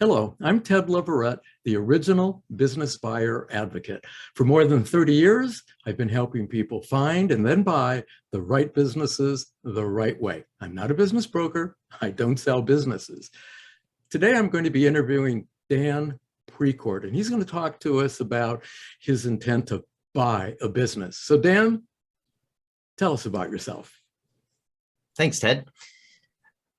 Hello, I'm Ted Leverett, the original business buyer advocate. For more than 30 years, I've been helping people find and then buy the right businesses the right way. I'm not a business broker. I don't sell businesses. Today, I'm going to be interviewing Dan Precourt, and he's going to talk to us about his intent to buy a business. So Dan, tell us about yourself. Thanks, Ted.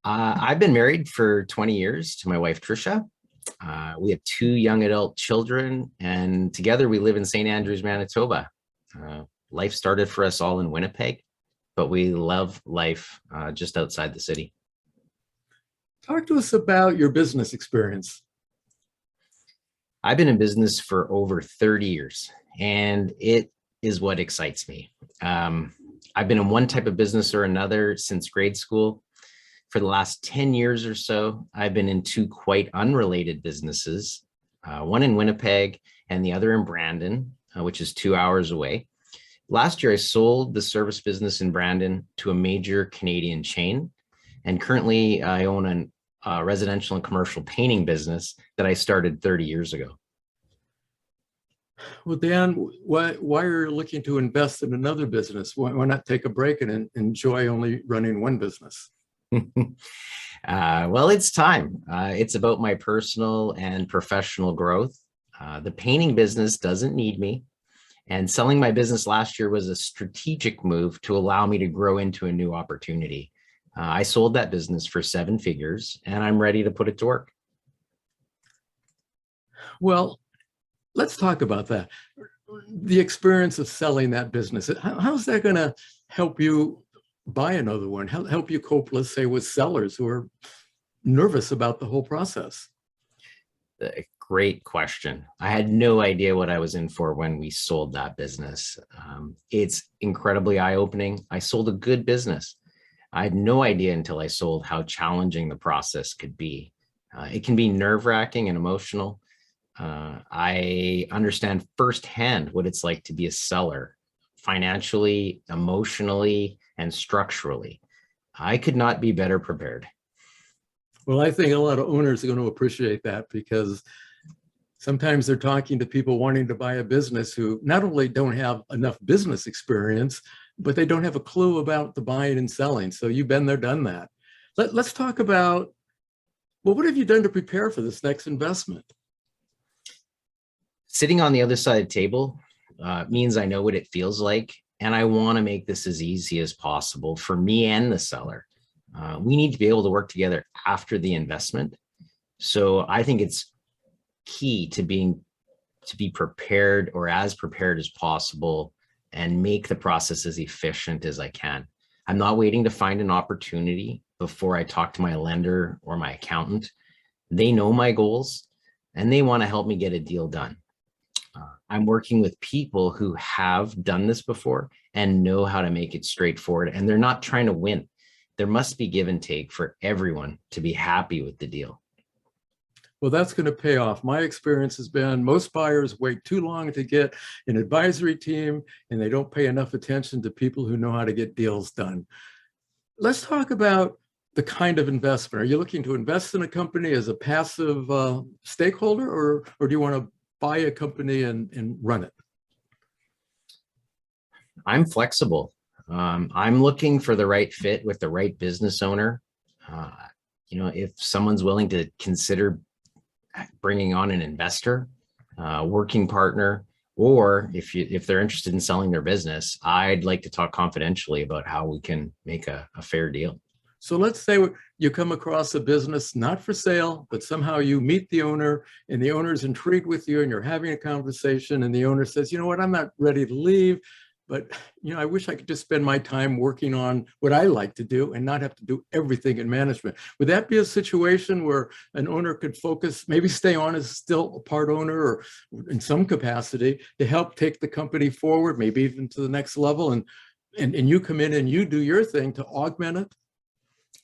I've been married for 20 years to my wife, Trisha. We have 2 young adult children, and together we live in St. Andrews, Manitoba. Life started for us all in Winnipeg, but we love life just outside the city. Talk to us about your business experience. I've been in business for over 30 years, and it is what excites me. I've been in one type of business or another since grade school. For the last 10 years or so, I've been in 2 quite unrelated businesses, one in Winnipeg and the other in Brandon, which is 2 hours away. Last year, I sold the service business in Brandon to a major Canadian chain. And currently, I own a residential and commercial painting business that I started 30 years ago. Well, Dan, why are you looking to invest in another business? Why not take a break and enjoy only running one business? Well, it's time. It's about my personal and professional growth. The painting business doesn't need me, and selling my business last year was a strategic move to allow me to grow into a new opportunity. I sold that business for 7 figures, and I'm ready to put it to work. Well, let's talk about that. The experience of selling that business, how's that going to help you buy another one? Help you cope, let's say, with sellers who are nervous about the whole process? Great question. I had no idea what I was in for when we sold that business. It's incredibly eye-opening. I sold a good business. I had no idea until I sold how challenging the process could be. It can be nerve-wracking and emotional. I understand firsthand what it's like to be a seller, financially, emotionally, and structurally. I could not be better prepared. Well, I think a lot of owners are going to appreciate that, because sometimes they're talking to people wanting to buy a business who not only don't have enough business experience, but they don't have a clue about the buying and selling. So you've been there, done that. Let's talk about, well, what have you done to prepare for this next investment? Sitting on the other side of the table means I know what it feels like, and I want to make this as easy as possible for me and the seller. We need to be able to work together after the investment. So I think it's key to be prepared, or as prepared as possible, and make the process as efficient as I can. I'm not waiting to find an opportunity before I talk to my lender or my accountant. They know my goals, and they want to help me get a deal done. I'm working with people who have done this before and know how to make it straightforward, and they're not trying to win. There must be give and take for everyone to be happy with the deal. Well, that's going to pay off. My experience has been most buyers wait too long to get an advisory team, and they don't pay enough attention to people who know how to get deals done. Let's talk about the kind of investment. Are you looking to invest in a company as a passive stakeholder, or do you want to buy a company and run it? I'm flexible. I'm looking for the right fit with the right business owner. If someone's willing to consider bringing on an investor, working partner, or if they're interested in selling their business, I'd like to talk confidentially about how we can make a fair deal. So let's say you come across a business not for sale, but somehow you meet the owner, and the owner's intrigued with you, and you're having a conversation, and the owner says, you know what, I'm not ready to leave, but I wish I could just spend my time working on what I like to do and not have to do everything in management. Would that be a situation where an owner could focus, maybe stay on as still a part owner or in some capacity to help take the company forward, maybe even to the next level, and you come in and you do your thing to augment it?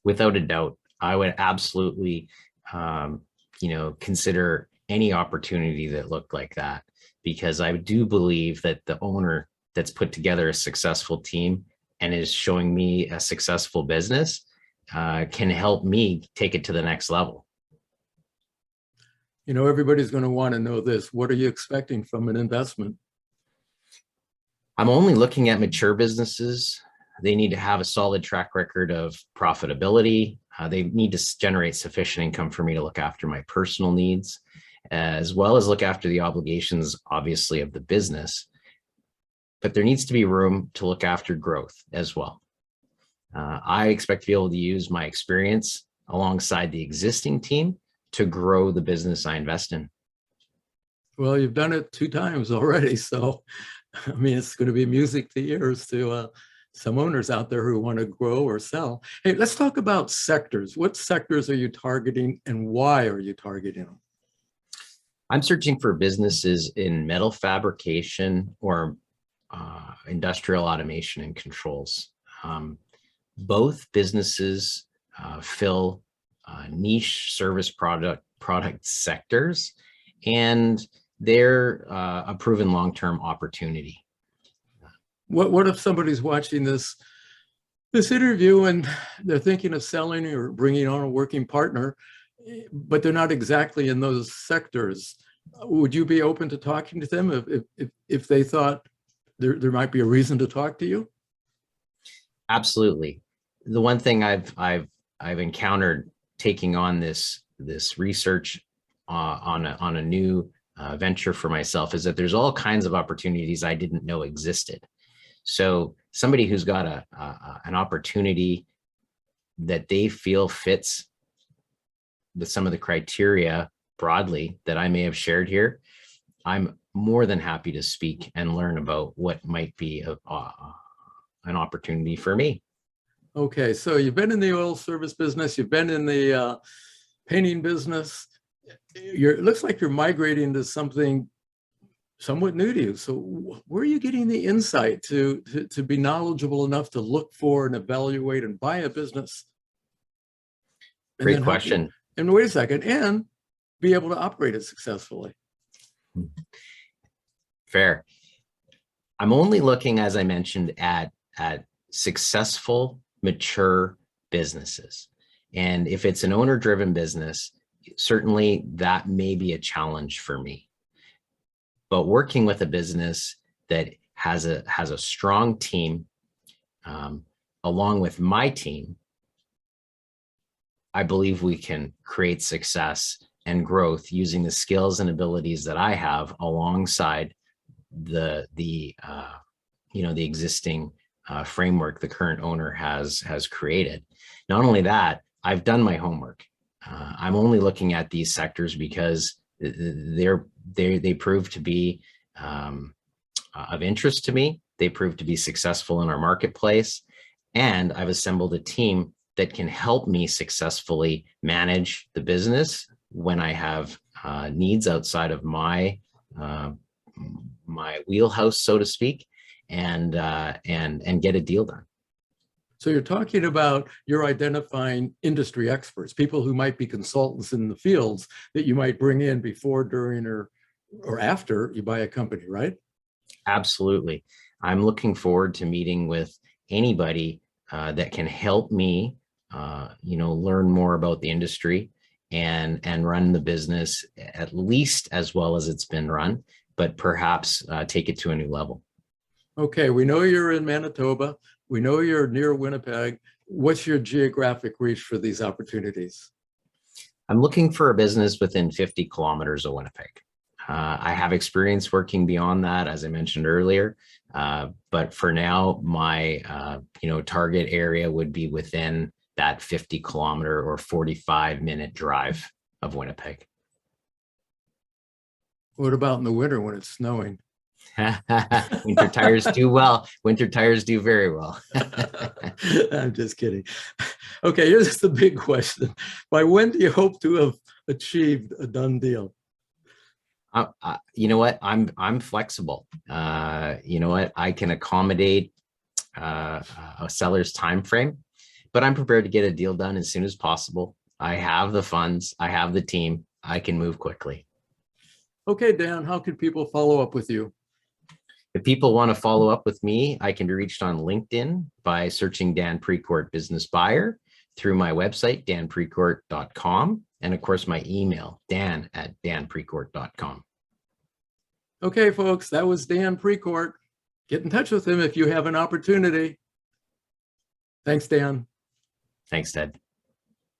Without a doubt, I would absolutely, consider any opportunity that looked like that, because I do believe that the owner that's put together a successful team and is showing me a successful business can help me take it to the next level. You know, everybody's going to want to know this. What are you expecting from an investment? I'm only looking at mature businesses. They need to have a solid track record of profitability. They need to generate sufficient income for me to look after my personal needs, as well as look after the obligations, obviously, of the business. But there needs to be room to look after growth as well. I expect to be able to use my experience alongside the existing team to grow the business I invest in. Well, you've done it 2 times already. So, I mean, it's going to be music to ears to some owners out there who want to grow or sell. Hey, let's talk about sectors. What sectors are you targeting and why are you targeting them? I'm searching for businesses in metal fabrication or industrial automation and controls. Both businesses fill niche service product sectors, and they're a proven long-term opportunity. What if somebody's watching this interview and they're thinking of selling or bringing on a working partner, but they're not exactly in those sectors? Would you be open to talking to them if they thought there might be a reason to talk to you? Absolutely. The one thing I've encountered taking on this research on a new venture for myself is that there's all kinds of opportunities I didn't know existed. So somebody who's got an opportunity that they feel fits with some of the criteria broadly that I may have shared here, I'm more than happy to speak and learn about what might be an opportunity for me. Okay, so you've been in the oil service business, you've been in the painting business. It looks like you're migrating to something somewhat new to you. So where are you getting the insight to be knowledgeable enough to look for and evaluate and buy a business? Great question. And wait a second, and be able to operate it successfully. Fair. I'm only looking, as I mentioned, at successful, mature businesses. And if it's an owner-driven business, certainly that may be a challenge for me. But working with a business that has a strong team, along with my team, I believe we can create success and growth using the skills and abilities that I have alongside the existing framework the current owner has created. Not only that, I've done my homework. I'm only looking at these sectors because they prove to be of interest to me. They prove to be successful in our marketplace, and I've assembled a team that can help me successfully manage the business when I have needs outside of my wheelhouse, so to speak, and get a deal done. So you're talking about, you're identifying industry experts, people who might be consultants in the fields that you might bring in before, during, or after you buy a company, right? Absolutely. I'm looking forward to meeting with anybody that can help me, learn more about the industry and run the business at least as well as it's been run, but perhaps take it to a new level. Okay, we know you're in Manitoba. We know you're near Winnipeg. What's your geographic reach for these opportunities? I'm looking for a business within 50 kilometers of Winnipeg. I have experience working beyond that, as I mentioned earlier, but for now, my target area would be within that 50 kilometer or 45-minute drive of Winnipeg. What about in the winter when it's snowing? Winter tires do well. Winter tires do very well. I'm just kidding. Okay, here's the big question. By when do you hope to have achieved a done deal? You know what? I'm flexible. You know what? I can accommodate a seller's time frame, but I'm prepared to get a deal done as soon as possible. I have the funds. I have the team. I can move quickly. Okay, Dan, how can people follow up with you? If people want to follow up with me, I can be reached on LinkedIn by searching Dan Precourt Business Buyer, through my website, danprecourt.com, And of course, my email, dan@danprecourt.com. Okay, folks, that was Dan Precourt. Get in touch with him if you have an opportunity. Thanks, Dan. Thanks, Ted.